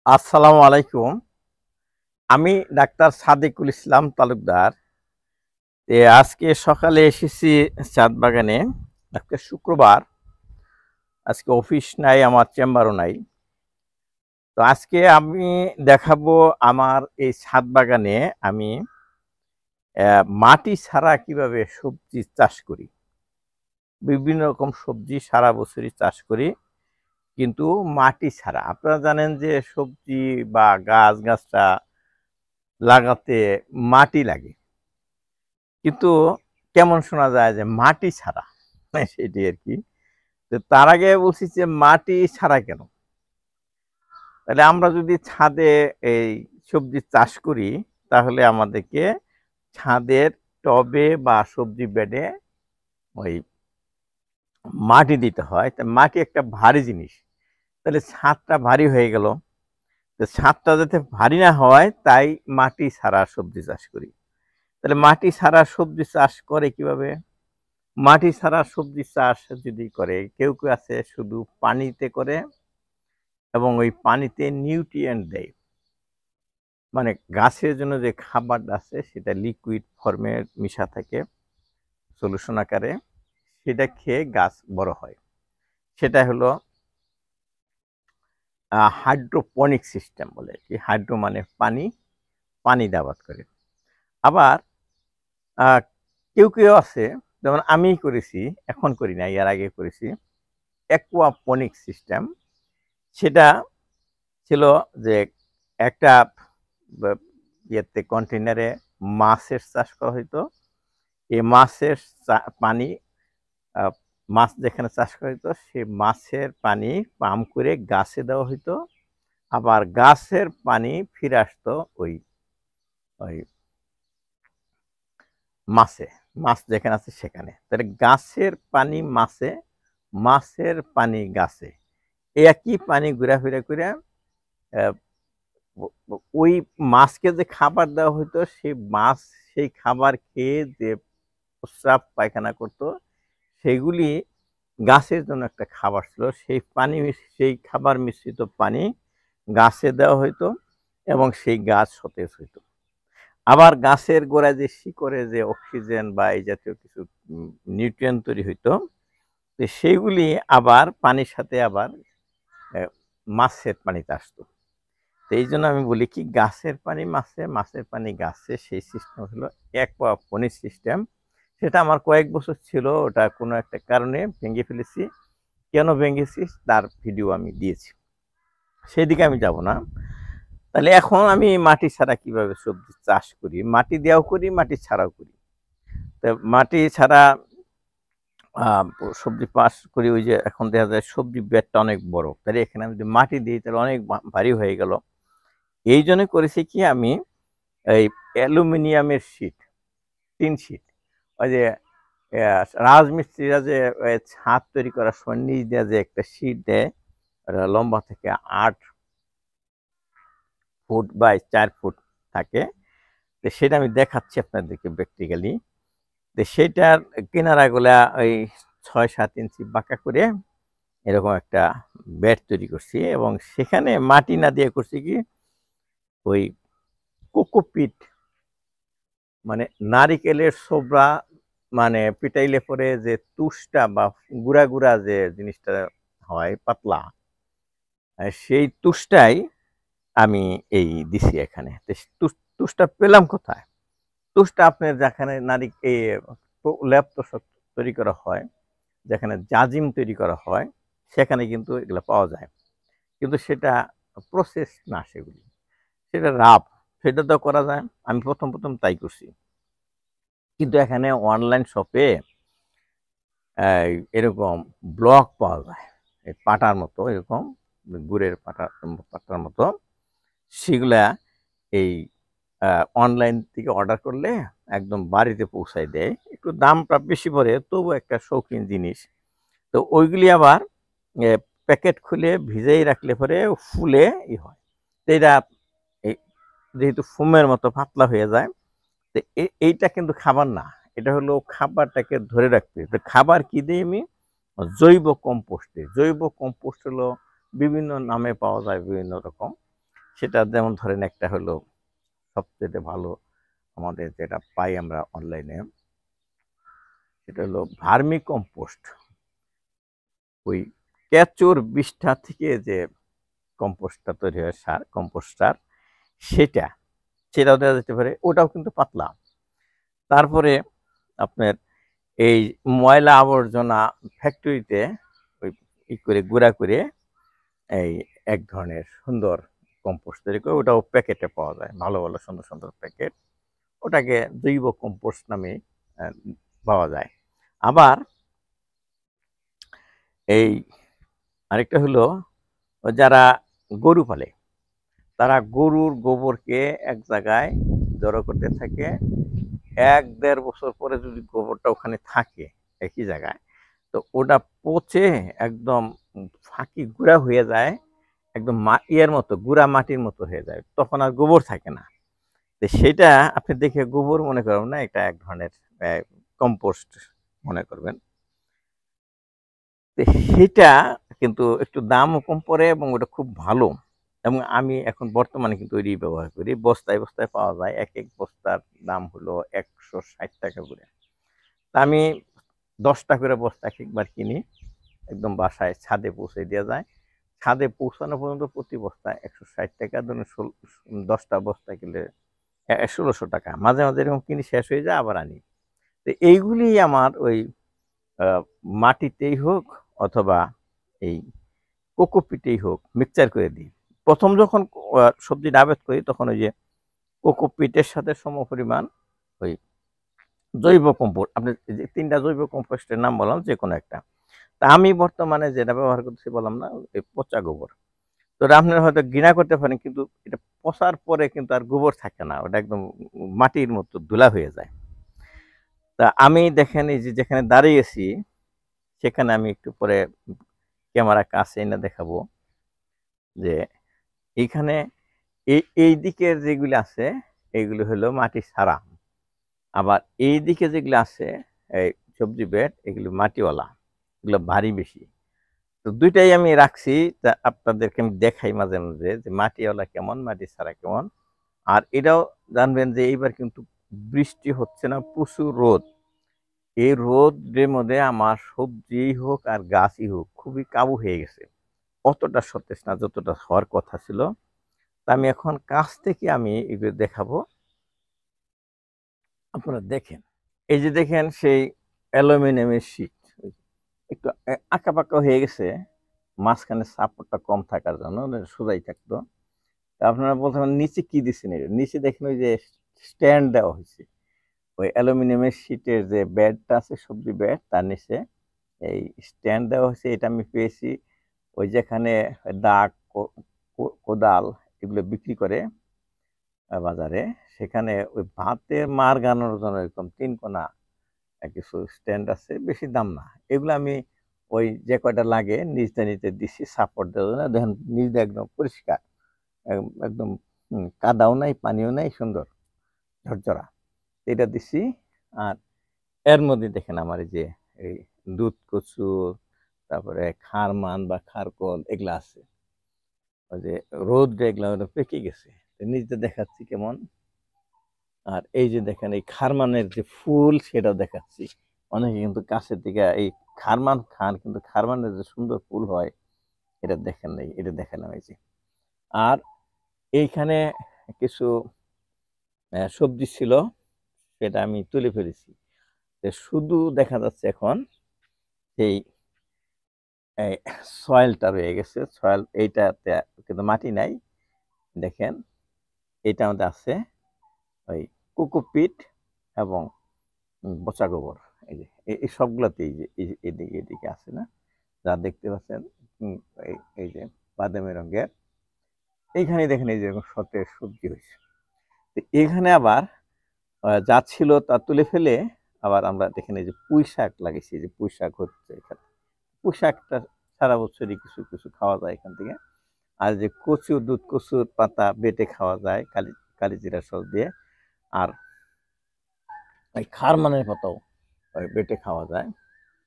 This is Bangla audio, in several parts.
আসসালামু আলাইকুম। আমি ডাক্তার সাদেকুল ইসলাম তালুকদার। আজকে সকালে এসেছি ছাদ বাগানে। আজকে শুক্রবার। আজকে অফিস নাই, আমার চেম্বারও নাই। তো আজকে আমি দেখাবো আমার এই ছাদ বাগানে আমি মাটি ছাড়া কিভাবে সবজি চাষ করি। বিভিন্ন রকম সবজি সারা বছরই চাষ করি, কিন্তু মাটি ছাড়া। আপনারা জানেন যে সবজি বা গাছ-গাছড়া লাগাতে মাটি লাগে। কিন্তু কেমন শোনা যায় যে মাটি ছাড়া, সেটি আরকি। তো তার আগে বলছি যে মাটি ছাড়া কেন? তাহলে আমরা যদি ছাদে এই সবজি চাষ করি, তাহলে আমাদেরকে ছাদের টবে বা সবজি বেডে ওই মাটি দিতে হয়। তা মাটি একটা ভারী জিনিস। তাহলে ছাদটা ভারী হয়ে গেল। তো ছাদটা যাতে ভারী না হয়, তাই মাটি ছাড়া সবজি চাষ করি। তাহলে মাটি ছাড়া সবজি চাষ করে কিভাবে? মাটি ছাড়া সবজি চাষ যদি করে, কেউ আছে শুধু পানিতে করে এবং ওই পানিতে নিউট্রিয়েন্ট দেয়। মানে গাছের জন্য যে খাবারটা আছে সেটা লিকুইড ফর্মে মিশা থাকে সলিউশন আকারে, সেটা খেয়ে গাছ বড় হয়। সেটা হলো হাইড্রোপনিক সিস্টেম বলে আরকি। হাইড্রো মানে পানি, পানি দিয়ে আবাদ করে। আবার আ কেউ আছে, যেমন আমিই করেছি, এখন করি নাই, এর আগে করেছি। অ্যাকুয়াপনিক সিস্টেম। সেটা ছিল যে একটা বা ইয়েতে কন্টেইনারে মাছের চাষ করা হইতো। এই মাছের পানি, আ মাছ যেখানে চাষ করা হইতো, সেই মাছের পানি পাম্প করে গাছে দেওয়া হইতো। আবার গাছের পানি ফিরে আসতো ওই ওই মাছে। মাছ যেখানে আছে সেখানে। তাহলে গাছের পানি মাছে, মাছের পানি গাছে। এই একই পানি ঘুরাফিরা কইরা অ্যা ও ও ওই মাছকে যে খাবার দেওয়া হইতো, সেই মাছ সেই খাবার খেয়ে যে প্রস্রাব পায়খানা করত, সেগুলি গাছের জন্য একটা খাবার ছিল। সেই পানি সেই খাবার মিশ্রিত পানি গাছে দেওয়া হইতো এবং সেই গাছ সতেজ হইতো। আবার গাছের গোড়ায় যে শিকড়ে যে অক্সিজেন বা এই জাতীয় কিছু নিউট্রিয়েন্ট তৈরি হইতো, তো সেইগুলি আবার পানির সাথে আবার অ্যা মাছের পানিতে আসতো। তো এইজন্য আমি বলি কি, গাছের পানি মাছে, মাছের পানি গাছে, সেই সিস্টেম হলো অ্যাকুয়াপনিক সিস্টেম। সেটা আমার কয়েক বছর ছিল, ওটা কোনো একটা কারণে ভেঙে ফেলেছি। কেন ভেঙেছি তার ভিডিও আমি দিয়েছি। সেদিকে আমি যাব না। তাহলে এখন আমি মাটি ছাড়া কিভাবে সবজি চাষ করি? মাটি দিয়েও করি, মাটি ছাড়াও করি। তো মাটি ছাড়া আ সবজি চাষ করি, ওই যে এখন দেখা যায় সবজি বেডটা অনেক বড়। তাহলে এখানে আমি যদি মাটি দিই তাহলে অনেক ভারী হয়ে গেল। এইজন্য করেছি কি আমি, এই অ্যালুমিনিয়ামের শীট, টিন শীট। ওই যে রাজমিস্ত্রিরা যে ছাদ তৈরি করার সময় নিচ দিয়ে যে একটা শীট দেয়, লম্বা থেকে ৮ ফুট বাই ৪ ফুট থাকে। তো সেটা আমি দেখাচ্ছি আপনাদেরকে প্র্যাকটিক্যালি। তো সেটার কিনারাগুলা ওই ৬-৭ ইঞ্চি বাঁকা করে এরকম একটা বেড তৈরি করছি এবং সেখানে মাটি না দিয়ে করছি কি, ওই কোকোপিট মানে নারিকেলের ছোবড়া, মানে পিটাইলে পরে যে তুষটা বা গুঁড়া যে জিনিসটা হয় পাতলা, সেই তুষটাই আমি এই দিছি এখানে। তো তুষটা পেলাম কোথায়? তুষটা আপনার যেখানে ল্যাব তোষক তৈরি করা হয়, যেখানে জাজিম তৈরি করা হয়, সেখানে কিন্তু এগুলা পাওয়া যায়। কিন্তু সেটা প্রসেস না সেগুলি। সেটা রাফ, সেটা তো করা যায়। আমি ১ম তাই করছি। কিন্তু এখানে অনলাইন শপে এরকম ব্লক পাওয়া যায়। এই পাটার মতো এরকম গুড়ের পাটার মতো। সেগুলা এই অনলাইন থেকে অর্ডার করলে একদম বাড়িতে পৌঁছায় দেয়। একটু দামটা বেশি পড়ে, তবুও একটা শৌখিন জিনিস। তো ওইগুলি আবার এ প্যাকেট খুলে ভিজাই রাখলে পরে ফুলে হয়। তো এইটা এই যেহেতু ফোমের মতো পাতলা হয়ে যায়, তো এইটা কিন্তু খাবার না। এটা হলো খাবারটাকে ধরে রাখতে। তো খাবার কি দেই আমি? জৈব কম্পোস্ট দেই। জৈব কম্পোস্ট হলো বিভিন্ন নামে পাওয়া যায়, বিভিন্ন রকম। সেটা যেমন ধরেন একটা হলো সবচেয়ে ভালো আমাদের যেটা পাই আমরা অনলাইনে, সেটা হলো ভার্মি কম্পোস্ট। ওই কেঁচোর বিষ্ঠা থেকে যে কম্পোস্টটা তৈরি হয়, সার, কম্পোস্ট সার, সেটা সেটাও দেওয়া যেতে পারে। ওটাও কিন্তু পাতলা। তারপরে আপনার এই ময়লা আবর্জনা ফ্যাক্টরিতে ওই করে গুঁড়া করে এই এক ধরনের সুন্দর কম্পোস্ট তৈরি করে, ওটাও প্যাকেটে পাওয়া যায়, ভালো ভালো সুন্দর সুন্দর প্যাকেট। ওটাকে জৈব কম্পোস্ট নামে পাওয়া যায়। আবার এই আরেকটা হলো, যারা গরু পালে তারা গরুর গোবরকে এক জায়গায় জড়ো করতে থাকে। ১-১.৫ বছর পরে যদি গোবরটা ওখানে থাকে একই জায়গায়, তো ওটা পচে একদম ফাঁকি গুঁড়া হয়ে যায়, একদম ইয়ের মতো, গুঁড়া মাটির মতো হয়ে যায়, তখন আর গোবর থাকে না। তো সেটা আপনি দেখে গোবর মনে করবেন না, এটা এক ধরনের কম্পোস্ট মনে করবেন। তো সেটা কিন্তু একটু দামও কম পড়ে এবং ওটা খুব ভালো। এবং আমি এখন বর্তমানে কিন্তু ওইটাই ব্যবহার করি। বস্তায় বস্তায় পাওয়া যায়। এক এক বস্তার দাম হলো ১৬০ টাকা করে। তা আমি ১০টা করে বস্তা একবার কিনি, একদম বাসায় ছাদে পৌঁছে দেওয়া যায়। ছাদে পৌঁছানো পর্যন্ত প্রতি বস্তায় ১৬০ টাকা, ধরুন ১০টা বস্তা কিনলে ১৬০০ টাকা। মাঝে মাঝে এরকম কিনি, শেষ হয়ে যায়, আবার আনি। তো এইগুলি আমার ওই মাটিতেই হোক অথবা এই কোকোপিটেই হোক মিক্সচার করে দিই। প্রথম যখন সবজিটা আবাদ করি তখন ওই যে কোকোপিটের সাথে সমপরিমাণ ওই জৈব কম্পোস্ট, আপনি যে ৩টা জৈব কম্পোস্টের নাম বললাম, যে কোনো একটা। তা আমি বর্তমানে যেটা ব্যবহার করতেছি বললাম না, এই পচা গোবর। তো এটা আপনারা হয়তো ঘৃণা করতে পারেন, কিন্তু এটা পচার পরে কিন্তু আর গোবর থাকে না, ওটা একদম মাটির মতো ধুলা হয়ে যায়। তা আমি দেখেন এই যে যেখানে দাঁড়িয়েছি, সেখানে আমি একটু পরে ক্যামেরা কাছে এনে দেখাবো যে এইখানে এই দিকের যেগুলি আছে এইগুলো হলো মাটি ছাড়া, আবার এই দিকে যেগুলো আছে এই সবজি বেড, এগুলো মাটিওয়ালা, এগুলো ভারী বেশি। তো দুইটাই আমি রাখছি, তা আপনাদেরকে আমি দেখাই মাঝে মাঝে যে মাটিওয়ালা কেমন, মাটি ছাড়া কেমন। আর এটাও জানবেন যে এইবার কিন্তু বৃষ্টি হচ্ছে না, প্রচুর রোদ। এই রোদের মধ্যে আমার সবজিই হোক আর গাছই হোক খুবই কাবু হয়ে গেছে, অতটা সতেজ না যতটা হওয়ার কথা ছিল। তা আমি এখন কাছ থেকে আমি এগুলো দেখাবো, আপনারা দেখেন। এই যে দেখেন সেই অ্যালুমিনিয়ামের শীট, একটু আঁকা পাকা হয়ে গেছে, মাঝখানে সাপোর্টটা কম থাকার জন্য, সোজাই থাকতো। তা আপনারা বলতে পারেন নিচে কি দিচ্ছেন, নিচে দেখেন ওই যে স্ট্যান্ড দেওয়া হয়েছে, ওই অ্যালুমিনিয়ামের শীটের যে ব্যাডটা আছে, সবজি ব্যাড, তার নিচে এই স্ট্যান্ড দেওয়া হয়েছে। এটা আমি পেয়েছি ওই যেখানে দাগ, কোদাল এগুলো বিক্রি করে বাজারে, সেখানে ওই ভাতের মার গানোর জন্য এরকম ৩ কোনা কিছু স্ট্যান্ড আছে, বেশি দাম না। এগুলো আমি ওই যে কয়টা লাগে নিচে নিচে দিচ্ছি সাপোর্ট দেওয়ার জন্য। দেখেন নিচে একদম পরিষ্কার, একদম কাদাও নাই, পানিও নাই, সুন্দর ঝরঝরা, এটা দিচ্ছি। আর এর মধ্যে দেখেন আমার এই যে এই দুধ কচু, তারপরে খারমান বা খারকল এগুলা আছে, ওই যে রোদ এগুলা পেকে গেছে, নিচে দেখাচ্ছি কেমন। আর এই যে দেখেন এই খারমানের যে ফুল, সেটাও দেখাচ্ছি। অনেকে কিন্তু কাছের দিকে এই খারমান খান, কিন্তু খারমানের যে সুন্দর ফুল হয় এটা দেখেন নাই, এটা দেখালাম এই যে। আর এইখানে কিছু সবজি ছিল, সেটা আমি তুলে ফেলেছি। শুধু দেখা যাচ্ছে এখন এই সয়েলটা রয়ে গেছে, সয়েল এইটাতে কিন্তু মাটি নাই। দেখেন এইটা আমাদের আছে ওই কোকোপিট এবং পচা গোবর। এই যে এই সবগুলাতেই যে এদিকে এদিকে আছে না, যা দেখতে পাচ্ছেন, এই যে বাদামি রঙের, এইখানে দেখেন এই যে সতেজ সবজি হয়েছে। এখানে আবার যা ছিল তা তুলে ফেলে আবার আমরা দেখেন এই যে পুঁই শাক লাগিয়েছি, যে পুঁই শাক হচ্ছে এখানে। পুঁই শাকটা সারা বছরই কিছু কিছু খাওয়া যায় এখান থেকে। আর যে কচু, দুধ কচুর পাতা বেটে খাওয়া যায় কালি জিরা সস দিয়ে। আর ওই খারমানের পাতাও ওই বেটে খাওয়া যায়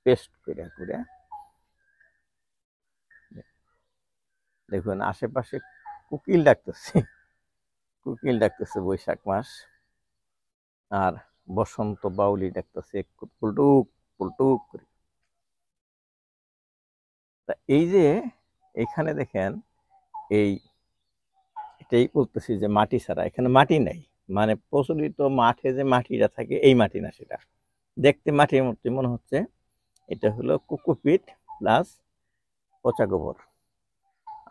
পেস্ট করে করে। দেখুন আশেপাশে কোকিল ডাকতেছে, কোকিল ডাকতেছে বৈশাখ মাস। আর বসন্ত বাউলি ডাকতেছে পুলটুক পুলটুক করে। তা এই যে এখানে দেখেন, এই এটাই বলতেছি যে মাটি ছাড়া, এখানে মাটি নাই। মানে প্রচলিত মাঠে যে মাটিটা থাকে এই মাটি না, সেটা দেখতে মাটির মতো মনে হচ্ছে। এটা হলো কোকোপিট প্লাস পচা গোবর।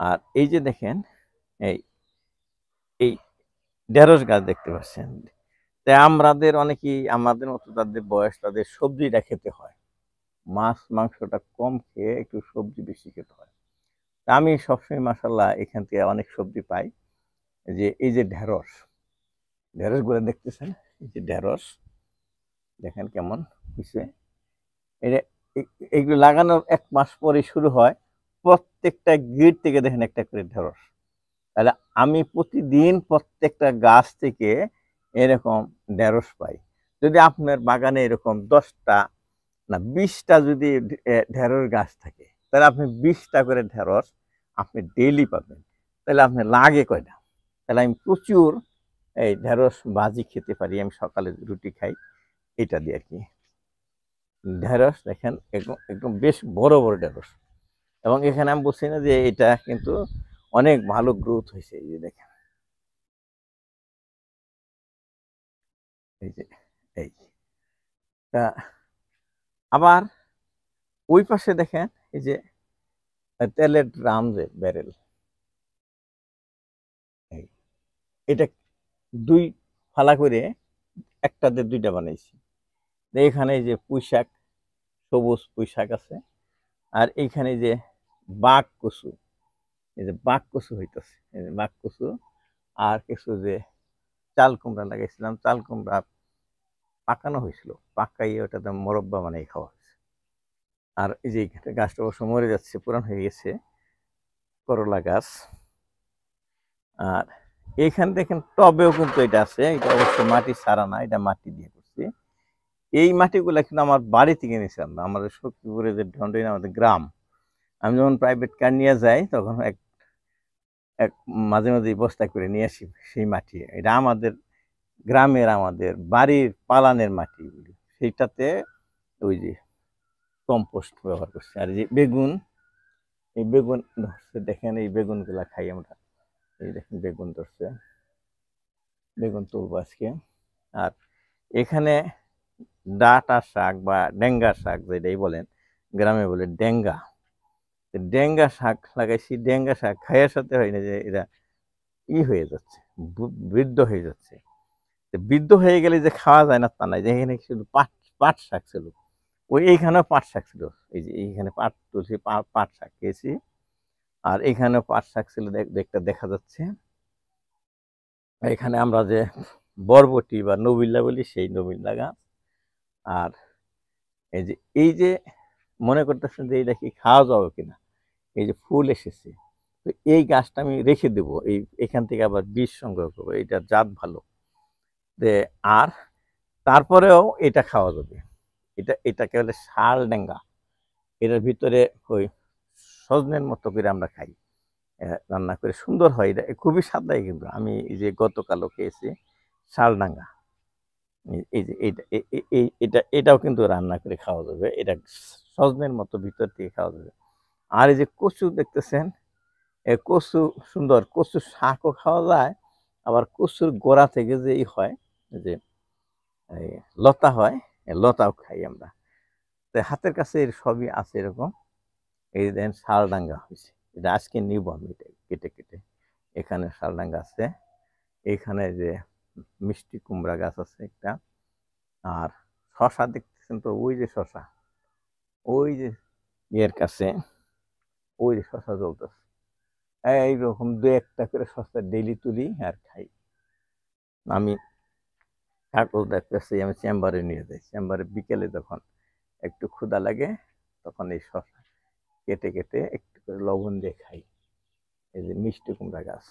আর এই যে দেখেন, এই এই ঢেঁড়স গাছ দেখতে পাচ্ছেন। তাই অনেকেই আমাদের মতো, তাদের বয়স, তাদের সবজিটা খেতে হয়, মাছ মাংসটা কম খেয়ে একটু সবজি বেশি খেতে হয়। তা আমি সবসময় মাসাল্লাহ এখান থেকে অনেক সবজি পাই। যে এই যে ঢেঁড়স, ঢেঁড়স গুলো দেখতেছেন, এই যে ঢেঁড়স দেখেন কেমন হয়েছে। এটা এইগুলো লাগানোর 1 মাস পরে শুরু হয়। প্রত্যেকটা গিট থেকে দেখেন একটা করে ঢেঁড়স। তাহলে আমি প্রতিদিন প্রত্যেকটা গাছ থেকে এরকম ঢেঁড়স পাই। যদি আপনার বাগানে এরকম 10টা না 20টা যদি ঢেঁড়স গাছ থাকে, তাহলে আপনি 20টা করে ঢেঁড়স আপনি ডেইলি পাবেন। তাহলে আপনি লাগে কয়টা? তাহলে আমি প্রচুর এই ঢেঁড়স ভাজি খেতে পারি। আমি সকালে রুটি খাই এটা দিয়ে আর কি। ঢেঁড়স দেখেন একদম একদম বেশ বড় বড় ঢেঁড়স। এবং এখানে আমি বলছি না যে এটা কিন্তু অনেক ভালো গ্রোথ হয়েছে। এই যে দেখেন, এই যে এই তা আবার ওই পাশে দেখেন, এই যে তেলের ড্রাম, যে ব্যারেল, এই এটা 2 ফালা করে একটাতে 2টা বানাইছি। এখানে এই যে পুঁই শাক, সবুজ পুঁই শাক আছে। আর এইখানে যে বাঘ কচু, এই যে বাঘ কচু হইতেছে, এই যে বাঘ কচু। আর কিছু যে চাল কুমড়া লাগাইছিলাম, চাল কুমড়া পাকানো হয়েছিল, পাকাইয়ে ওটাতে মোরব্বা বানিয়ে খাওয়া হয়েছে। আর এই যে এইখানে গাছটা অবশ্য মরে যাচ্ছে, পুরান হয়ে গেছে, করলা গাছ। আর এইখানে দেখেন টবেও কিন্তু এটা আছে, এটা অবশ্য মাটি ছাড়া না, এটা মাটি দিয়ে করছি। এই মাটিগুলা কিন্তু আমার বাড়ি থেকে নিয়েছিলাম না, আমাদের শক্তিপুরে যে ঢন্ডই আমাদের গ্রাম। আমি যখন প্রাইভেট কার নিয়ে যাই তখন এক এক মাঝে মাঝে বস্তা করে নিয়ে আসি সেই মাটি। এটা আমাদের গ্রামের, আমাদের বাড়ির পালানের মাটি, সেইটাতে ওই যে কম্পোস্ট ব্যবহার করছি। আর যে বেগুন, এই বেগুন ধরছে দেখেন, এই বেগুন গুলা খাই আমরা। এই দেখেন বেগুন ধরছে, বেগুন তুলবো আজকে। আর এখানে ডাঁটা শাক বা ডেঙ্গা শাক যেটাই বলেন, গ্রামে বলে ডেঙ্গা। ডেঙ্গা শাক লাগাইছি। ডেঙ্গা শাক খাইয়ার সাথে হয় না যে এরা হয়ে যাচ্ছে, বৃদ্ধ হয়ে যাচ্ছে। বৃদ্ধ হয়ে গেলে যে খাওয়া যায় না তা নাই। যে এখানে শুধু পাট পাট শাক ছিল, ওই এইখানেও পাট শাক ছিল। এই যে এইখানে পাট তুলছি, পাট শাক খেয়েছি। আর এখানেও পাট শাক ছিল, দেখতে দেখা যাচ্ছে। এখানে আমরা যে বরবটি বা নবিল্লা বলি, সেই নবিল্লা গাছ। আর এই যে মনে করতেছেন যে এটা কি খাওয়া যাবে কিনা, এই যে ফুল এসেছে, তো এই গাছটা আমি রেখে দেবো, এখান থেকে আবার বীজ সংগ্রহ করবো, এটার জাত ভালো। যে আর তারপরেও এটা খাওয়া যাবে। এটাকে বলে শাল ডেঙ্গা। এটার ভিতরে ওই সজনের মতো করে আমরা খাই, রান্না করে সুন্দর হয়। এটা খুবই স্বাদ লাগে। কিন্তু আমি এই যে গতকালও খেয়েছি শালডাঙ্গা। এই যে এটাও কিন্তু রান্না করে খাওয়া যাবে। এটা সজনের মতো ভিতর থেকে খাওয়া যাবে। আর এই যে কচু দেখতেছেন, কচু সুন্দর, কচু শাকও খাওয়া যায়। আবার কচুর গোড়া থেকে যে হয়, যে এই লতা হয়, লতাও খাই আমরা। তো হাতের কাছে এর সবই আছে এরকম। এই দেখেন শালডাঙ্গা হয়েছে, এটা আজকে নিব আমি, এটা কেটে কেটে। এখানে শালডাঙ্গা আছে, এইখানে যে মিষ্টি কুমড়া গাছ আছে একটা। আর শশা দেখতেছেন তো, ওই যে শশা, ওই যে ইয়ের কাছে, ওই যে শশা জ্বলতেছে। এইরকম 2-1টা করে শশা ডেইলি তুলি আর খাই। আমি কাগজ দেখতেছি, আমি চেম্বারে নিয়ে যাই। চেম্বারে বিকেলে যখন একটু ক্ষুধা লাগে, তখন এই শশা কেটে কেটে একটু করে লবণ দিয়ে খাই। এই যে মিষ্টি কুমড়া গাছ।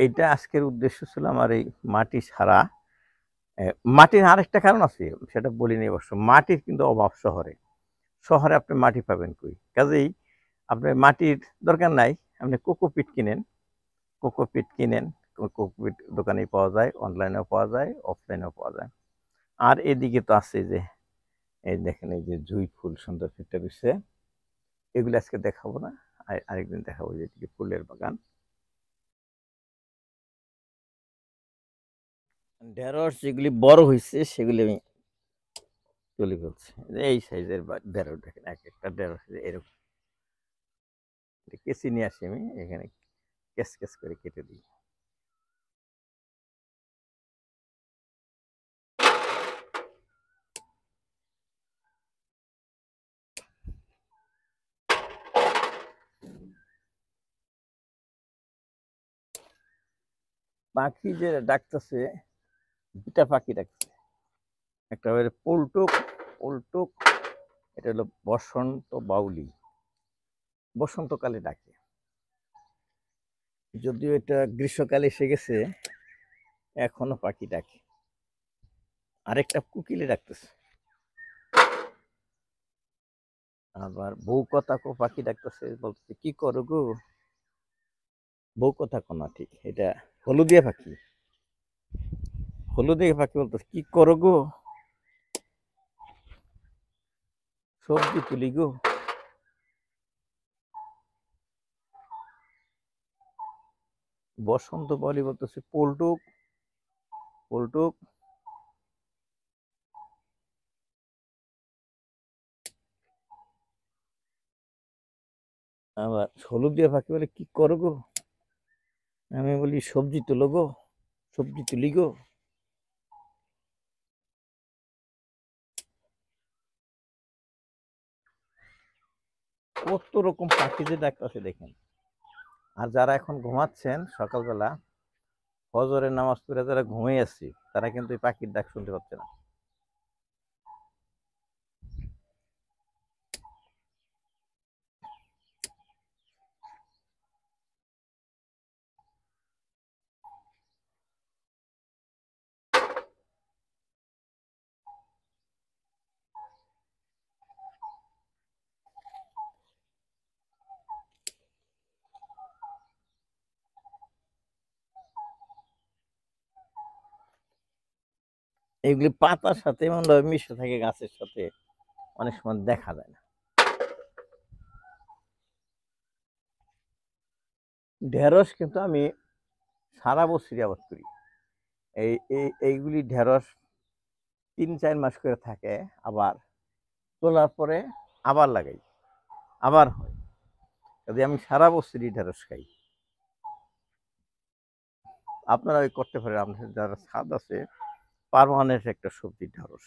এইটা আজকের উদ্দেশ্য ছিল আমার, এই মাটি ছাড়া। মাটির আরেকটা কারণ আছে, সেটা বলিনি অবশ্য। মাটির কিন্তু অভাব শহরে। শহরে আপনি মাটি পাবেন কই? কাজেই আপনার মাটির দরকার নাই, আপনি কোকোপিট কিনেন, কোকোপিট কিনেন, কোকোপিট দোকানেই পাওয়া যায়, অনলাইনেও পাওয়া যায়, অফলাইনেও পাওয়া যায়। আর এদিকে তো আছে যে এই দেখেন এই যে জুঁই ফুল সুন্দর ফিটে রয়েছে, এগুলো আজকে দেখাবো না, আরেকদিন দেখাবো যে এদিকে ফুলের বাগান। ঢেঁড়স যেগুলি বড় হয়েছে সেগুলি আমি তুলে ফেলছি, এই সাইজের ঢেঁড়স দেখেন, এক একটা ঢেঁড়স এরকম কেচি নিয়ে আসি আমি এখানে, কেস কেস করে কেটে দিই। পাখি যে ডাকতেছে, দুটা পাখি ডাকছে, একটা হলো পল্টুক, পল্টুক, এটা হলো বসন্ত বাউলি, বসন্তকালে ডাকে, যদিও এটা গ্রীষ্মকালে এসে গেছে, এখনো পাখি ডাকে। আরেকটা কুকিলে ডাকতেছে, আবার বউ কথা কো পাখি ডাকতেছে, বলতেছে কি করো গো, বউ কথা কো না, ঠিক এটা হলুদিয়া পাখি, হলুদিয়া পাখি বলতেছে কি করো গো, সবজি তুলি গো। বসন্ত বলি বলতেছে পল্টুক, পল্টুক। আবার হলুদিয়া পাখি বলে কি করো গো, আমি বলি সবজি তুলো গো, সবজি তুলি গো। কত রকম পাখি যে ডাকতেছে দেখেন। আর যারা এখন ঘুমাচ্ছেন সকালবেলা, ফজরের নামাজ পড়ে যারা ঘুমিয়ে আসছি, তারা কিন্তু এই পাখির ডাক শুনতে পাচ্ছে না। এইগুলি পাতার সাথে এমন ভাবে মিশে থাকে গাছের সাথে, অনেক সময় দেখা যায় না। ঢেঁড়স কিন্তু আমি সারা বছরই আবাদ করি। এইগুলি ঢেঁড়স 3-4 মাস করে থাকে, আবার তোলার পরে আবার লাগাই, আবার হয়, কাজে আমি সারা বছরই ঢেঁড়স খাই। আপনারা ওই করতে পারেন, আপনাদের যারা ছাদ আছে, পার্মানেন্ট একটা সবজি ঢেঁড়স।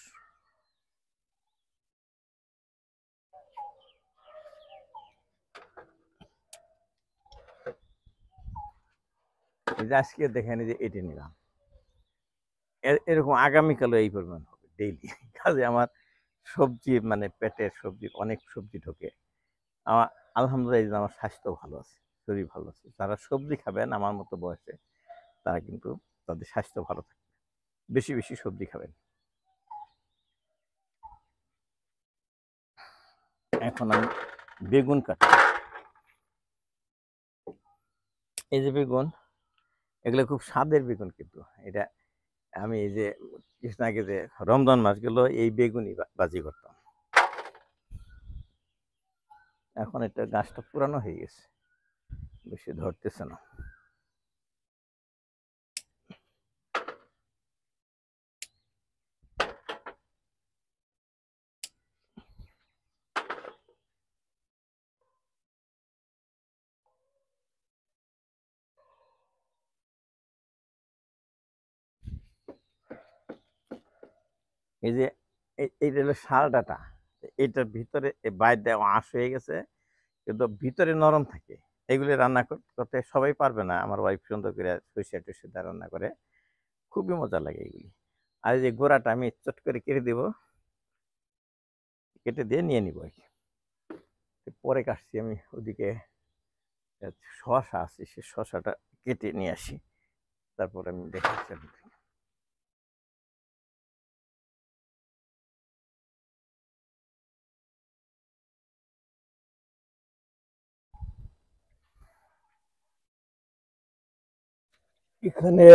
এই যে আজকে দেখেন এই যে এটি নিলাম, এরকম আগামীকালও এই পরিমাণ হবে ডেইলি। কাজে আমার সবজি মানে পেটের সবজি, অনেক সবজি ঢোকে আমার। আলহামদুলিল্লাহ এই যে আমার স্বাস্থ্য ভালো আছে, শরীর ভালো আছে। যারা সবজি খাবেন আমার মতো বয়সে, তারা কিন্তু তাদের স্বাস্থ্য ভালো থাকবে, বেশি বেশি সবজি খাবেন। এখন আমি বেগুন কাটি, এই যে বেগুন, এগুলো খুব স্বাদের বেগুন কিন্তু। এটা আমি এই যে কিছুদিন আগে যে রমজান মাস গেল, এই বেগুনই বাজি করতাম। এখন এটা গাছটা পুরানো হয়ে গেছে, বেশি ধরতেছে না। এই যে এইটা হলো শাল ডাটা, এটার ভিতরে বাইর দেওয়া আঁশ হয়ে গেছে, কিন্তু ভিতরে নরম থাকে। এগুলি রান্না করতে সবাই পারবে না, আমার ওয়াইফ সুন্দর করে সরিষা টরিষা দিয়ে রান্না করে, খুবই মজা লাগে এগুলি। আর এই যে গোড়াটা আমি চট করে কেটে দেব, কেটে দিয়ে নিয়ে নিব আর কি। পরে কাটছি আমি ওদিকে শশা আছে, সে শশাটা কেটে নিয়ে আসি, তারপর আমি দেখাচ্ছি। এখানে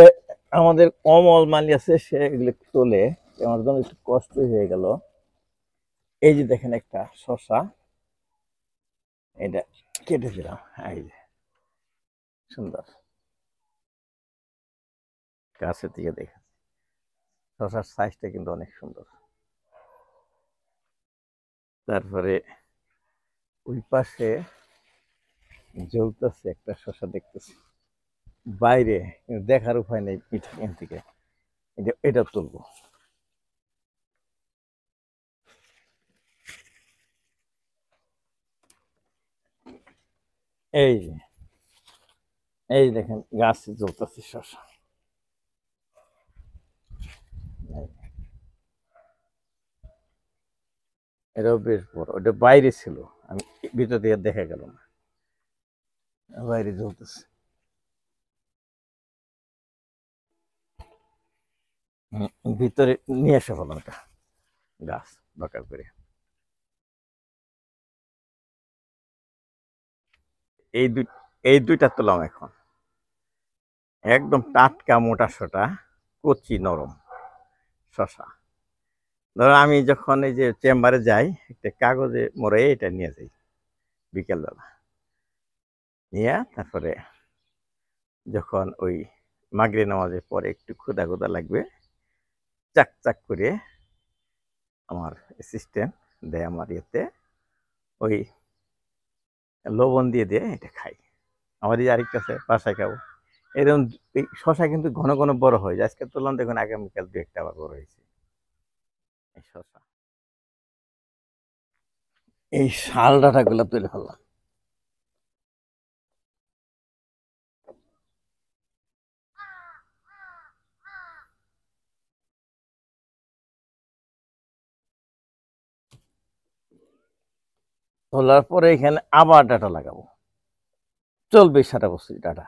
আমাদের অমল মালি আছে, সে এগুলো তোলে। আমার জন্য একটু কষ্ট হয়ে গেল। এই যে দেখেন একটা শশা, এটা কেটে দিলাম। এই যে সুন্দর, গাছের দিকে দেখেন শশার সাইজটা কিন্তু অনেক সুন্দর। তারপরে ওই পাশে জ্বলতেছে একটা শশা দেখতেছি বাইরে, কিন্তু দেখার উপায় নেই এখান থেকে। এটা তুলবো। এই যে, এই দেখেন গাছে জ্বলতেছে শশা। এটাও বেশ বড়, ওটা বাইরে ছিল, আমি ভিতর দিয়ে দেখা গেল না, বাইরে জ্বলতেছে। ভিতরে নিয়ে এসে ফেলাম এটা গাছ বাঁকা করে। এই দুই, এই দুইটা তুলাম এখন, একদম টাটকা মোটা সোটা কচি নরম শশা। ধরো আমি যখন এই যে চেম্বারে যাই, একটা কাগজে মোড়ে এটা নিয়ে যাই বিকেলবেলা, নিয়ে তারপরে যখন ওই মাগরিব নামাজের পরে একটু ক্ষুধা ক্ষুধা লাগবে, চাক চাক করে আমার অ্যাসিস্ট্যান্ট দেয় আমার ইয়েতে, ওই লবণ দিয়ে দিয়ে এটা খাই। আমার এই আরেকটা আছে বাসায় খাবো এরকম। এই শশা কিন্তু ঘন ঘন বড় হয়, আজকে তুললাম দেখুন আগামীকাল দু একটা আবার বড় হয়েছে এই শশা। এই শাল ডাঁটা গুলা তুলে ফেললাম। তোলার পরে এখানে আবার ডাটা লাগাবো, চলবে সারা বছর ডাটা।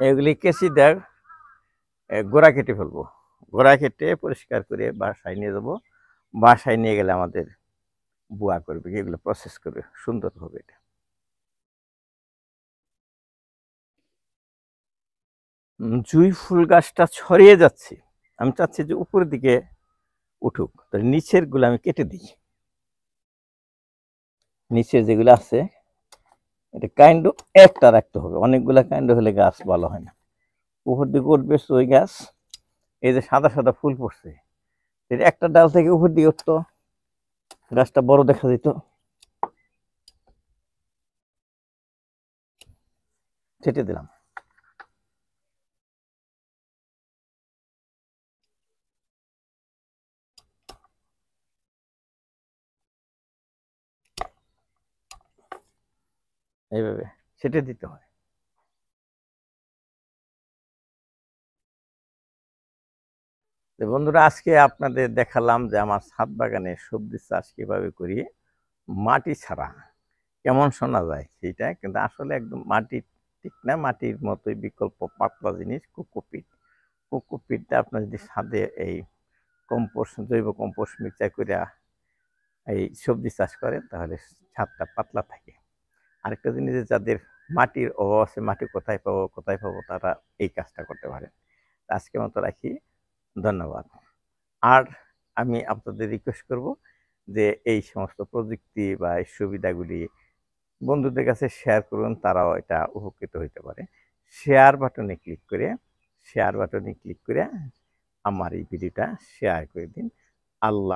এগুলি কেসি দেয়, গোড়া কেটে ফেলবো, গোড়া কেটে পরিষ্কার করে বাসায় নিয়ে যাবো। বাসায় নিয়ে গেলে আমাদের বুয়া করবে, এগুলো প্রসেস করবে সুন্দরভাবে। এটা জুঁই ফুল গাছটা ছড়িয়ে যাচ্ছে, আমি চাচ্ছি যে উপরের দিকে উঠুক, তাহলে নিচের গুলো আমি কেটে দিই। নিচে যেগুলো আছে এটা কাইন্ড একটা রাখতে হবে, অনেকগুলা কাইন্ড হলে গাছ ভালো হয় না। উপর দিকে উঠবে ওই গাছ, এই যে সাদা সাদা ফুল পড়ছে, একটা ডাল থেকে উপর দিকে উঠতো, গাছটা বড় দেখা যেত। ছেটে দিলাম। এইভাবে ছেটে দিতে হয়। বন্ধুরা, আজকে আপনাদের দেখালাম যে আমার ছাদ বাগানে সবজি চাষ কিভাবে করি মাটি ছাড়া। কেমন শোনা যায় সেইটা, কিন্তু আসলে একদম মাটি ঠিক না, মাটির মতোই বিকল্প পাতলা জিনিস কোকোপিট। কোকোপিটটা আপনার যদি ছাদে এই কম্পোস্ট, জৈব কম্পোস্ট মিক্সচার করে এই সবজি চাষ করেন, তাহলে ছাদটা পাতলা থাকে। আরেকটা জিনিস, যাদের মাটির অভাব আছে, মাটি কোথায় পাবো কোথায় পাবো, তারা এই কাজটা করতে পারে। আজকের মতো রাখি, ধন্যবাদ। আর আমি আপনাদের রিকোয়েস্ট করব যে এই সমস্ত প্রযুক্তি বা এই সুবিধাগুলি বন্ধুদের কাছে শেয়ার করুন, তারাও এটা উপকৃত হইতে পারে। শেয়ার বাটনে ক্লিক করে আমার এই ভিডিওটা শেয়ার করে দিন। আল্লাহ